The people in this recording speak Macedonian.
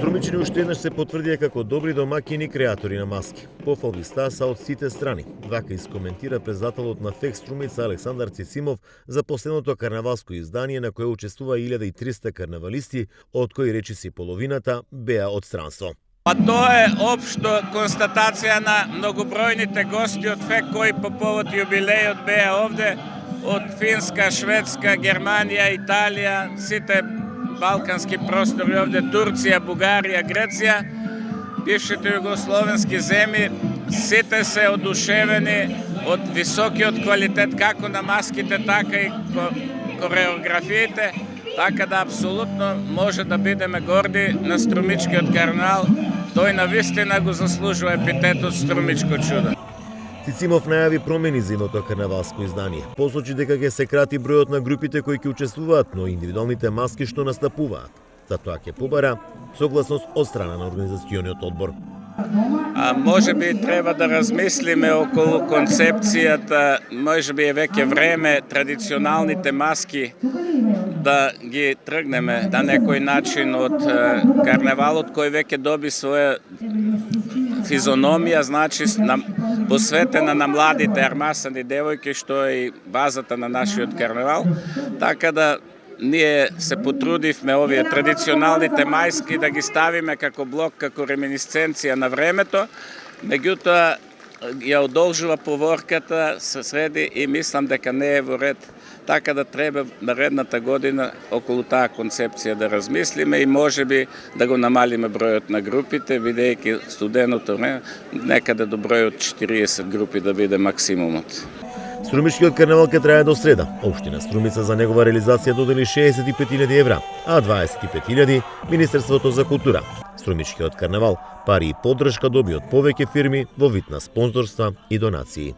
Струмичани уште еднаш се потврдија како добри домакини и креатори на маски. Пофалби стаса од сите страни. Вака искоментира председателот на ФЕК Струмица Александар Цицимов за последното карнавалско издание на кое учествува 1300 карнавалисти, од кои речиси половината беа од странство. Па тоа е општо констатација на многобројните гости од ФЕК кои по повод јубилејот беа овде од Финска, Шведска, Германија, Италија, сите балкански простори овде, Турција, Бугарија, Греција, бившите југословенски земји, сите се одушевени од високиот квалитет како на маските, така и кореографиите, така да апсолутно може да бидеме горди на Струмичкиот карнавал. Тој навистина го заслужува епитетот Струмичко чудо. Цицимов најави промени за едното карнавалско издание. Посочи дека ќе се крати бројот на групите кои ќе учествуваат, но индивидуалните маски што настапуваат. За тоа ќе побара согласност од страна на организациониот одбор. Може би треба да размислиме околу концепцијата, може би е веќе време традиционалните маски да ги тргнеме на некој начин од карнавалот кој веќе доби своја физономија, значи посветена на младите армасани девојки, што е и базата на нашиот карнавал. Така да ние се потрудивме овие традиционалните мајски да ги ставиме како блок, како реминисценција на времето, меѓутоа ја одолжува поворката, се среди и мислам дека не е во ред. Така да треба наредната година околу таа концепција да размислиме и можеби да го намалиме бројот на групите, бидејќи студеното време некаде до бројот 40 групи да биде максимумот. Струмичкиот карнавал ќе трае до среда. Општина Струмица за негова реализација додели 65.000 евра, а 25.000 Министерството за култура. Струмичкиот карнавал пари и поддршка доби од повеќе фирми во вид на спонзорства и донации.